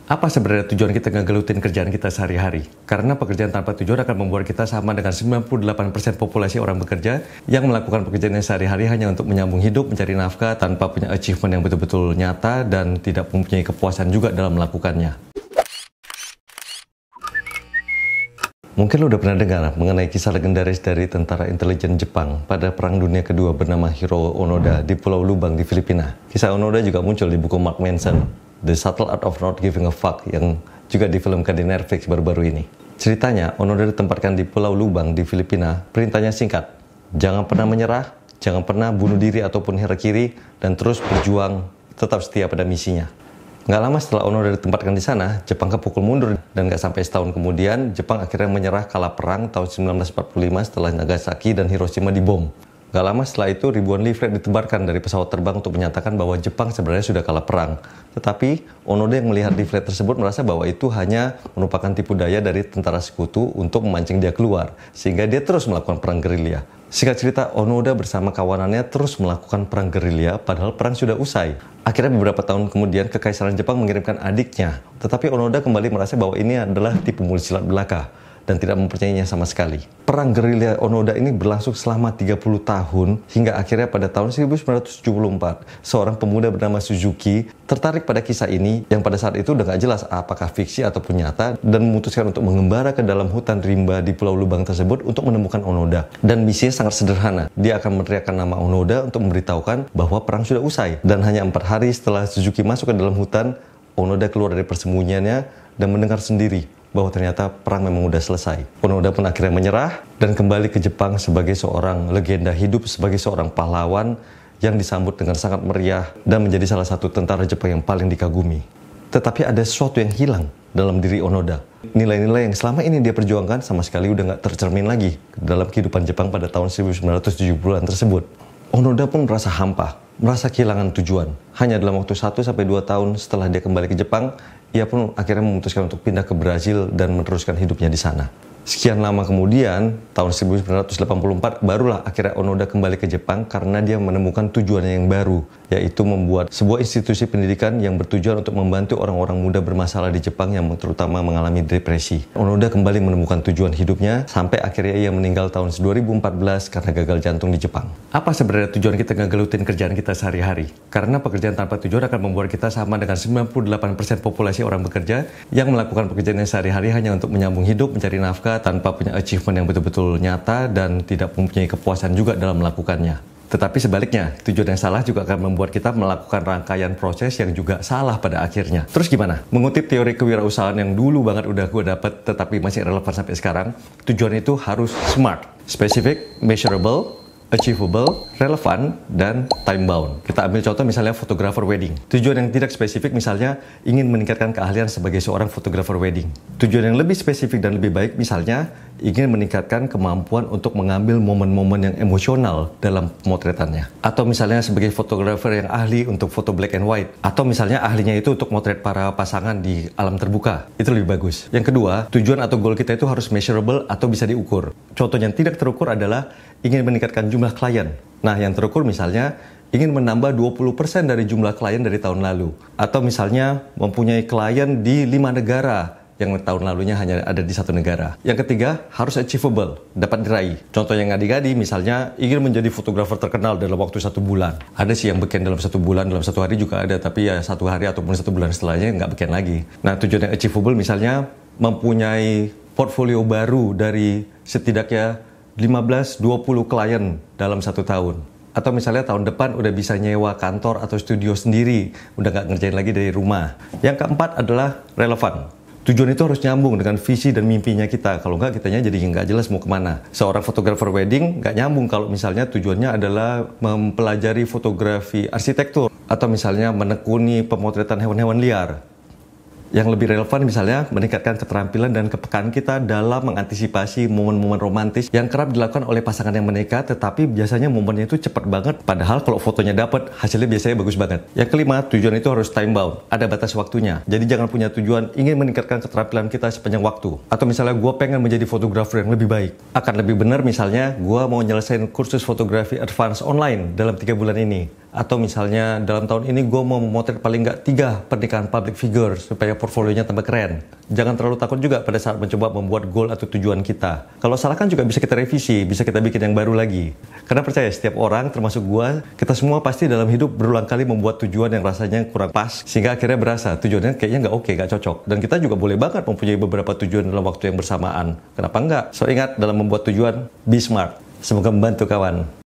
Apa sebenarnya tujuan kita ngegelutin kerjaan kita sehari-hari? Karena pekerjaan tanpa tujuan akan membuat kita sama dengan 98% populasi orang bekerja yang melakukan pekerjaannya sehari-hari hanya untuk menyambung hidup, mencari nafkah, tanpa punya achievement yang betul-betul nyata dan tidak mempunyai kepuasan juga dalam melakukannya. Mungkin lo udah pernah dengar mengenai kisah legendaris dari tentara intelijen Jepang pada Perang Dunia Kedua bernama Hiroo Onoda di Pulau Lubang di Filipina. Kisah Onoda juga muncul di buku Mark Manson, The Subtle Art of Not Giving a Fuck, yang juga difilmkan di Netflix baru-baru ini. Ceritanya, Onoda ditempatkan di Pulau Lubang di Filipina. Perintahnya singkat, jangan pernah menyerah, jangan pernah bunuh diri ataupun harakiri, dan terus berjuang, tetap setia pada misinya. Nggak lama setelah Onoda ditempatkan di sana, Jepang kepukul mundur, dan nggak sampai setahun kemudian, Jepang akhirnya menyerah kalah perang tahun 1945 setelah Nagasaki dan Hiroshima dibom. Gak lama setelah itu, ribuan leaflet ditebarkan dari pesawat terbang untuk menyatakan bahwa Jepang sebenarnya sudah kalah perang. Tetapi, Onoda yang melihat leaflet tersebut merasa bahwa itu hanya merupakan tipu daya dari tentara sekutu untuk memancing dia keluar, sehingga dia terus melakukan perang gerilya. Singkat cerita, Onoda bersama kawanannya terus melakukan perang gerilya, padahal perang sudah usai. Akhirnya beberapa tahun kemudian, Kekaisaran Jepang mengirimkan adiknya. Tetapi Onoda kembali merasa bahwa ini adalah tipu mulut silat belaka dan tidak mempercayainya sama sekali. Perang gerilya Onoda ini berlangsung selama 30 tahun, hingga akhirnya pada tahun 1974, seorang pemuda bernama Suzuki tertarik pada kisah ini, yang pada saat itu udah gak jelas apakah fiksi ataupun nyata, dan memutuskan untuk mengembara ke dalam hutan rimba di Pulau Lubang tersebut untuk menemukan Onoda. Dan misinya sangat sederhana, dia akan meneriakkan nama Onoda untuk memberitahukan bahwa perang sudah usai. Dan hanya 4 hari setelah Suzuki masuk ke dalam hutan, Onoda keluar dari persembunyiannya dan mendengar sendiri bahwa ternyata perang memang udah selesai. Onoda pun akhirnya menyerah dan kembali ke Jepang sebagai seorang legenda hidup, sebagai seorang pahlawan yang disambut dengan sangat meriah dan menjadi salah satu tentara Jepang yang paling dikagumi. Tetapi ada sesuatu yang hilang dalam diri Onoda. Nilai-nilai yang selama ini dia perjuangkan sama sekali udah nggak tercermin lagi dalam kehidupan Jepang pada tahun 1970-an tersebut. Onoda pun merasa hampa, merasa kehilangan tujuan. Hanya dalam waktu 1-2 tahun setelah dia kembali ke Jepang, ia pun akhirnya memutuskan untuk pindah ke Brazil dan meneruskan hidupnya di sana. Sekian lama kemudian, tahun 1984, barulah akhirnya Onoda kembali ke Jepang karena dia menemukan tujuannya yang baru, yaitu membuat sebuah institusi pendidikan yang bertujuan untuk membantu orang-orang muda bermasalah di Jepang yang terutama mengalami depresi. Onoda kembali menemukan tujuan hidupnya, sampai akhirnya ia meninggal tahun 2014 karena gagal jantung di Jepang. Apa sebenarnya tujuan kita ngegelutin kerjaan kita sehari-hari? Karena pekerjaan tanpa tujuan akan membuat kita sama dengan 98% populasi orang bekerja yang melakukan pekerjaannya sehari-hari hanya untuk menyambung hidup, mencari nafkah, tanpa punya achievement yang betul-betul nyata dan tidak mempunyai kepuasan juga dalam melakukannya. Tetapi sebaliknya, tujuan yang salah juga akan membuat kita melakukan rangkaian proses yang juga salah pada akhirnya. Terus gimana? Mengutip teori kewirausahaan yang dulu banget udah gue dapet tetapi masih relevan sampai sekarang, tujuan itu harus SMART, specific, measurable, achievable, relevan, dan time bound. Kita ambil contoh misalnya fotografer wedding. Tujuan yang tidak spesifik misalnya ingin meningkatkan keahlian sebagai seorang fotografer wedding. Tujuan yang lebih spesifik dan lebih baik misalnya ingin meningkatkan kemampuan untuk mengambil momen-momen yang emosional dalam pemotretannya. Atau misalnya sebagai fotografer yang ahli untuk foto black and white. Atau misalnya ahlinya itu untuk motret para pasangan di alam terbuka. Itu lebih bagus. Yang kedua, tujuan atau goal kita itu harus measurable atau bisa diukur. Contoh yang tidak terukur adalah ingin meningkatkan jumlah klien. Nah, yang terukur misalnya ingin menambah 20% dari jumlah klien dari tahun lalu. Atau misalnya mempunyai klien di 5 negara yang tahun lalunya hanya ada di 1 negara. Yang ketiga, harus achievable, dapat diraih. Contoh yang ngadi-ngadi misalnya ingin menjadi fotografer terkenal dalam waktu 1 bulan. Ada sih yang beken dalam 1 bulan, dalam 1 hari juga ada, tapi ya 1 hari ataupun 1 bulan setelahnya nggak beken lagi. Nah, tujuan yang achievable misalnya mempunyai portfolio baru dari setidaknya 15-20 klien dalam 1 tahun. Atau misalnya tahun depan udah bisa nyewa kantor atau studio sendiri, udah nggak ngerjain lagi dari rumah. Yang keempat adalah relevan. Tujuan itu harus nyambung dengan visi dan mimpinya kita. Kalau nggak, kitanya jadi nggak jelas mau kemana. Seorang fotografer wedding nggak nyambung kalau misalnya tujuannya adalah mempelajari fotografi arsitektur. Atau misalnya menekuni pemotretan hewan-hewan liar. Yang lebih relevan misalnya meningkatkan keterampilan dan kepekaan kita dalam mengantisipasi momen-momen romantis yang kerap dilakukan oleh pasangan yang menikah, tetapi biasanya momennya itu cepat banget, padahal kalau fotonya dapat, hasilnya biasanya bagus banget. Yang kelima, tujuan itu harus time bound, ada batas waktunya. Jadi jangan punya tujuan ingin meningkatkan keterampilan kita sepanjang waktu. Atau misalnya gue pengen menjadi fotografer yang lebih baik. Akan lebih benar misalnya gue mau nyelesain kursus fotografi advance online dalam 3 bulan ini. Atau misalnya dalam tahun ini gue mau memotret paling nggak 3 pernikahan public figure supaya portfolionya tambah keren. Jangan terlalu takut juga pada saat mencoba membuat goal atau tujuan kita. Kalau salah kan juga bisa kita revisi, bisa kita bikin yang baru lagi. Karena percaya setiap orang termasuk gue, kita semua pasti dalam hidup berulang kali membuat tujuan yang rasanya kurang pas, sehingga akhirnya berasa tujuannya kayaknya nggak oke, nggak cocok. Dan kita juga boleh banget mempunyai beberapa tujuan dalam waktu yang bersamaan. Kenapa enggak? So ingat, dalam membuat tujuan, be smart. Semoga membantu kawan.